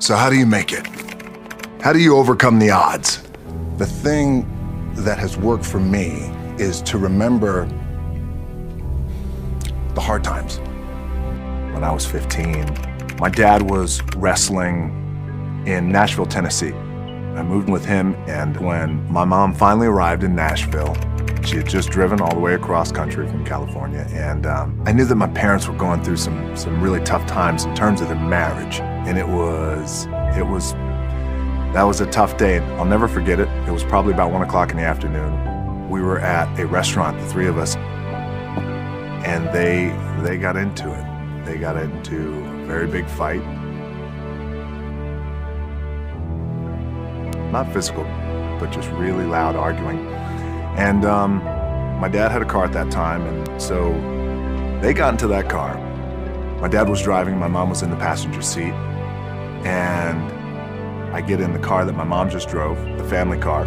So how do you make it? How do you overcome the odds? The thing that has worked for me is to remember the hard times. When I was 15, my dad was wrestling in Nashville, Tennessee. I moved with him, and when my mom finally arrived in Nashville, she had just driven all the way across country from California, and I knew that my parents were going through some really tough times in terms of their marriage, and that was a tough day. I'll never forget it. It was probably about 1 o'clock in the afternoon. We were at a restaurant, the three of us, and they got into it. They got into a very big fight. Not physical, but just really loud arguing. And my dad had a car at that time, and so they got into that car. My dad was driving, my mom was in the passenger seat, and I get in the car that my mom just drove, the family car.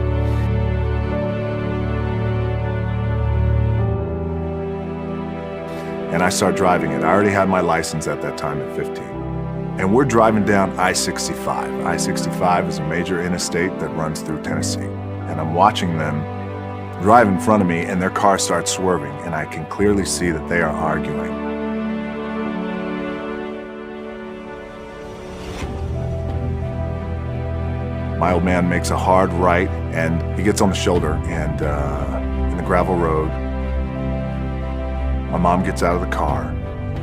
And I start driving it. I already had my license at that time at 15. And we're driving down I-65. I-65 is a major interstate that runs through Tennessee. And I'm watching them drive in front of me, and their car starts swerving, and I can clearly see that they are arguing. My old man makes a hard right, and he gets on the shoulder, and in the gravel road, my mom gets out of the car,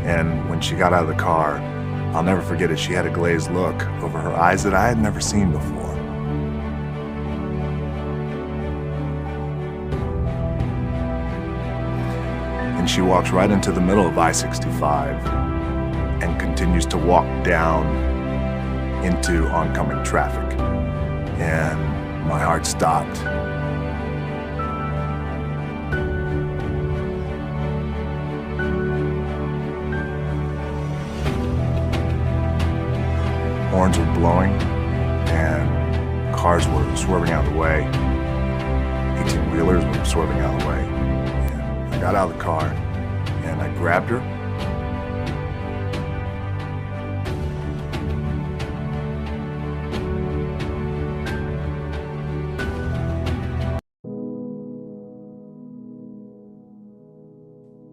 and when she got out of the car, I'll never forget it, she had a glazed look over her eyes that I had never seen before. And she walks right into the middle of I-65 and continues to walk down into oncoming traffic. And my heart stopped. Horns were blowing, and cars were swerving out of the way. 18-wheelers were swerving out of the way. And I got out of the car, and I grabbed her.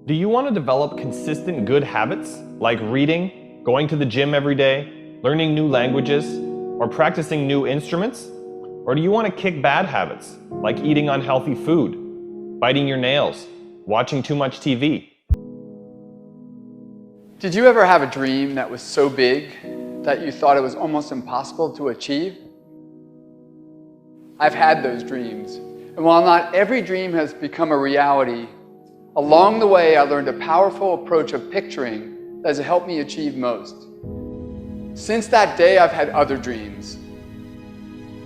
Do you want to develop consistent good habits like reading, going to the gym every day, learning new languages, or practicing new instruments? Or do you want to kick bad habits like eating unhealthy food, biting your nails, watching too much TV? Did you ever have a dream that was so big that you thought it was almost impossible to achieve? I've had those dreams. And while not every dream has become a reality, along the way I learned a powerful approach of picturing that has helped me achieve most. Since that day, I've had other dreams,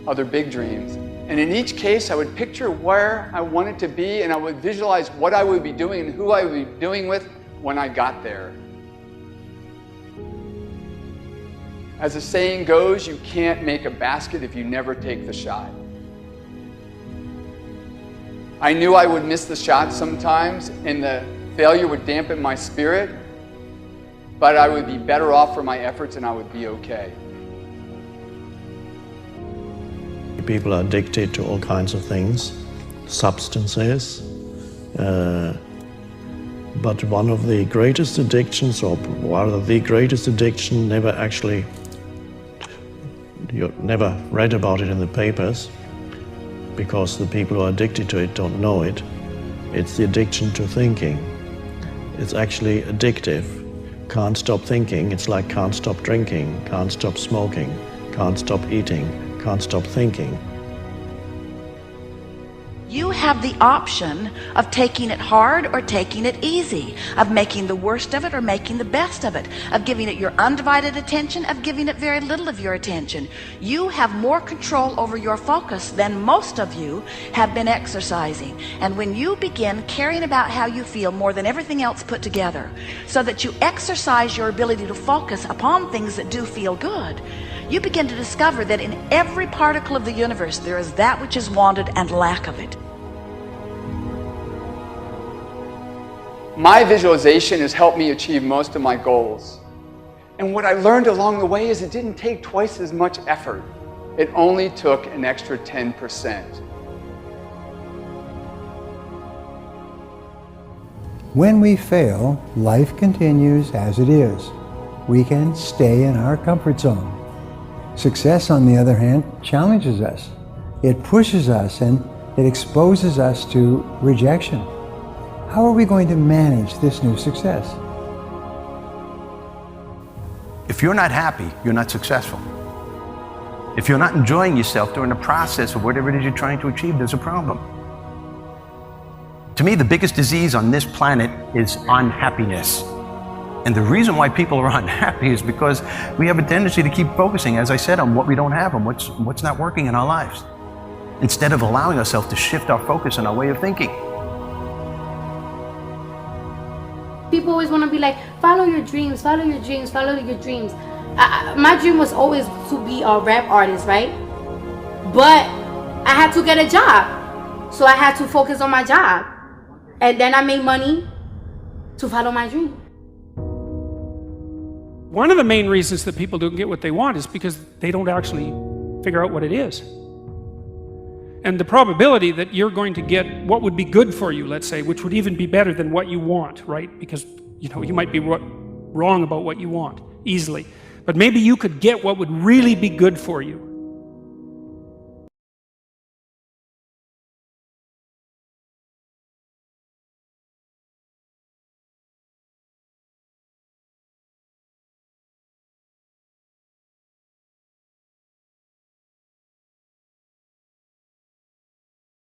other big dreams. And in each case, I would picture where I wanted to be, and I would visualize what I would be doing and who I would be doing with when I got there. As the saying goes, you can't make a basket if you never take the shot. I knew I would miss the shot sometimes, and the failure would dampen my spirit, but I would be better off for my efforts and I would be okay. People are addicted to all kinds of things, substances, but one of the greatest addictions, or rather the greatest addiction, you never read about it in the papers, because the people who are addicted to it don't know it. It's the addiction to thinking. It's actually addictive. Can't stop thinking, it's like can't stop drinking, can't stop smoking, can't stop eating, can't stop thinking. You have the option of taking it hard or taking it easy, of making the worst of it or making the best of it, of giving it your undivided attention, of giving it very little of your attention. You have more control over your focus than most of you have been exercising. And when you begin caring about how you feel more than everything else put together, so that you exercise your ability to focus upon things that do feel good, you begin to discover that in every particle of the universe there is that which is wanted and lack of it. My visualization has helped me achieve most of my goals. And what I learned along the way is it didn't take twice as much effort. It only took an extra 10%. When we fail, life continues as it is. We can stay in our comfort zone. Success, on the other hand, challenges us. It pushes us and it exposes us to rejection. How are we going to manage this new success? If you're not happy, you're not successful. If you're not enjoying yourself during the process of whatever it is you're trying to achieve, there's a problem. To me, the biggest disease on this planet is unhappiness. And the reason why people are unhappy is because we have a tendency to keep focusing, as I said, on what we don't have and what's not working in our lives, instead of allowing ourselves to shift our focus and our way of thinking. People always want to be like, follow your dreams, follow your dreams, follow your dreams. My dream was always to be a rap artist, right? But I had to get a job. So I had to focus on my job. And then I made money to follow my dream. One of the main reasons that people don't get what they want is because they don't actually figure out what it is. And the probability that you're going to get what would be good for you, let's say, which would even be better than what you want, right? Because, you might be wrong about what you want easily. But maybe you could get what would really be good for you